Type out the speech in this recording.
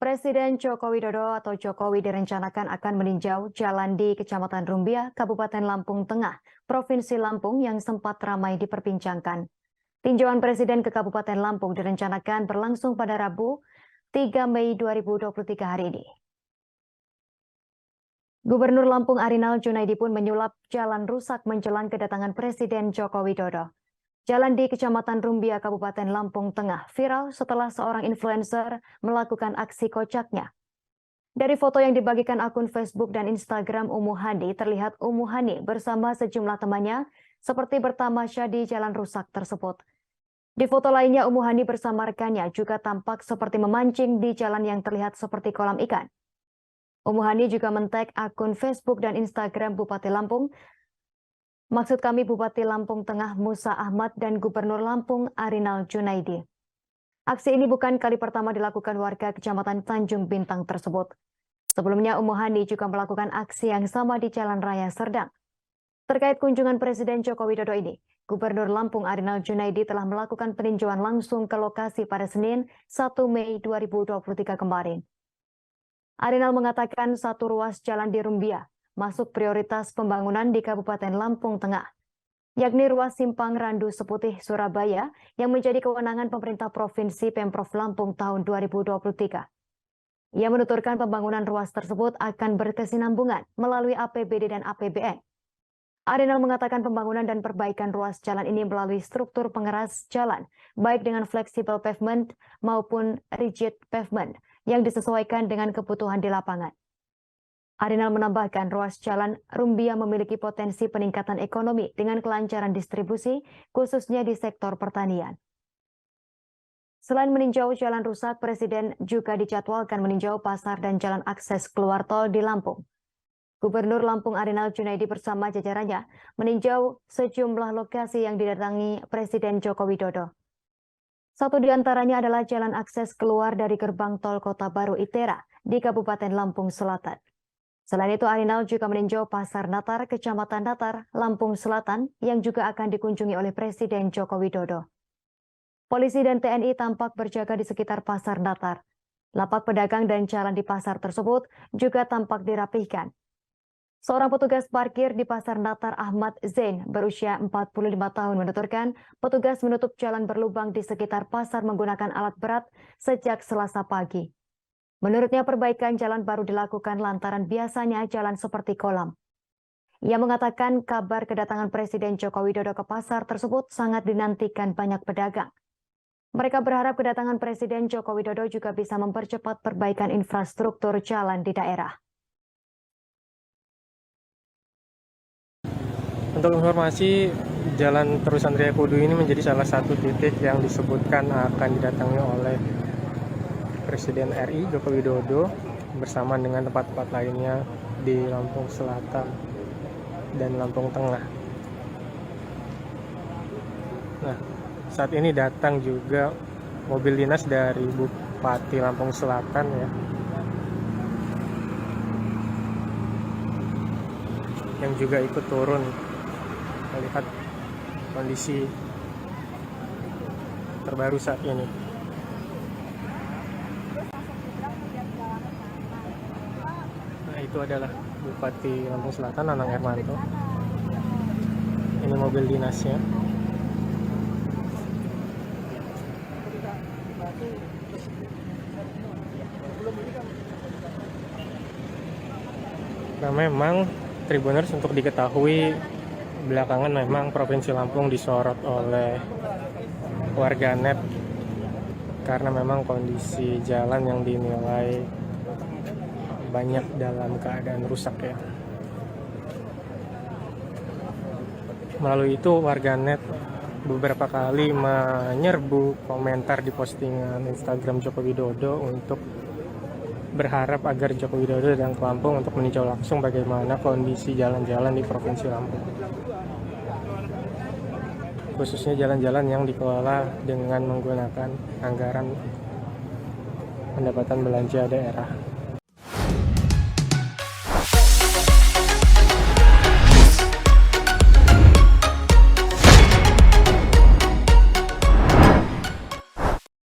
Presiden Joko Widodo atau Jokowi direncanakan akan meninjau jalan di Kecamatan Rumbia, Kabupaten Lampung Tengah, Provinsi Lampung yang sempat ramai diperbincangkan. Tinjauan Presiden ke Kabupaten Lampung direncanakan berlangsung pada Rabu, 3 Mei 2023 hari ini. Gubernur Lampung Arinal Junaidi pun menyulap jalan rusak menjelang kedatangan Presiden Joko Widodo. Jalan di Kecamatan Rumbia, Kabupaten Lampung Tengah viral setelah seorang influencer melakukan aksi kocaknya. Dari foto yang dibagikan akun Facebook dan Instagram Umuhani, terlihat Umuhani bersama sejumlah temannya seperti bertamasya di jalan rusak tersebut. Di foto lainnya, Umuhani bersama rekannya juga tampak seperti memancing di jalan yang terlihat seperti kolam ikan. Umuhani juga men-tag akun Facebook dan Instagram Bupati Lampung. Maksud kami Bupati Lampung Tengah Musa Ahmad dan Gubernur Lampung Arinal Junaidi. Aksi ini bukan kali pertama dilakukan warga Kecamatan Tanjung Bintang tersebut. Sebelumnya Umuhani juga melakukan aksi yang sama di Jalan Raya Serdang. Terkait kunjungan Presiden Joko Widodo ini, Gubernur Lampung Arinal Junaidi telah melakukan peninjauan langsung ke lokasi pada Senin 1 Mei 2023 kemarin. Arinal mengatakan satu ruas jalan di Rumbia masuk prioritas pembangunan di Kabupaten Lampung Tengah, yakni ruas Simpang Randu Seputih Surabaya yang menjadi kewenangan pemerintah Provinsi Pemprov Lampung tahun 2023. Ia menuturkan pembangunan ruas tersebut akan berkesinambungan melalui APBD dan APBN. Arinal mengatakan pembangunan dan perbaikan ruas jalan ini melalui struktur pengeras jalan, baik dengan flexible pavement maupun rigid pavement yang disesuaikan dengan kebutuhan di lapangan. Arinal menambahkan ruas jalan Rumbia memiliki potensi peningkatan ekonomi dengan kelancaran distribusi, khususnya di sektor pertanian. Selain meninjau jalan rusak, Presiden juga dijadwalkan meninjau pasar dan jalan akses keluar tol di Lampung. Gubernur Lampung Arinal Junaidi bersama jajarannya meninjau sejumlah lokasi yang didatangi Presiden Joko Widodo. Satu di antaranya adalah jalan akses keluar dari gerbang tol Kota Baru Itera di Kabupaten Lampung Selatan. Selain itu, Arinal juga meninjau Pasar Natar, Kecamatan Natar, Lampung Selatan yang juga akan dikunjungi oleh Presiden Joko Widodo. Polisi dan TNI tampak berjaga di sekitar Pasar Natar. Lapak pedagang dan jalan di pasar tersebut juga tampak dirapihkan. Seorang petugas parkir di Pasar Natar Ahmad Zain berusia 45 tahun menuturkan petugas menutup jalan berlubang di sekitar pasar menggunakan alat berat sejak Selasa pagi. Menurutnya perbaikan jalan baru dilakukan lantaran biasanya jalan seperti kolam. Ia mengatakan kabar kedatangan Presiden Joko Widodo ke pasar tersebut sangat dinantikan banyak pedagang. Mereka berharap kedatangan Presiden Joko Widodo juga bisa mempercepat perbaikan infrastruktur jalan di daerah. Untuk informasi, Jalan Terusan Raya Kudu ini menjadi salah satu titik yang disebutkan akan didatangi oleh Presiden RI Joko Widodo bersama dengan tempat-tempat lainnya di Lampung Selatan dan Lampung Tengah. Nah, saat ini datang juga mobil dinas dari Bupati Lampung Selatan ya, yang juga ikut turun melihat kondisi terbaru saat ini. Nah, itu adalah Bupati Lampung Selatan Anang Hermanto. Ini mobil dinasnya. Nah, memang Tribuners untuk diketahui belakangan memang Provinsi Lampung disorot oleh warganet karena memang kondisi jalan yang dinilai banyak dalam keadaan rusak ya. Melalui itu warganet beberapa kali menyerbu komentar di postingan Instagram Joko Widodo untuk berharap agar Joko Widodo datang ke Lampung untuk meninjau langsung bagaimana kondisi jalan-jalan di Provinsi Lampung. Khususnya jalan-jalan yang dikelola dengan menggunakan anggaran pendapatan belanja daerah.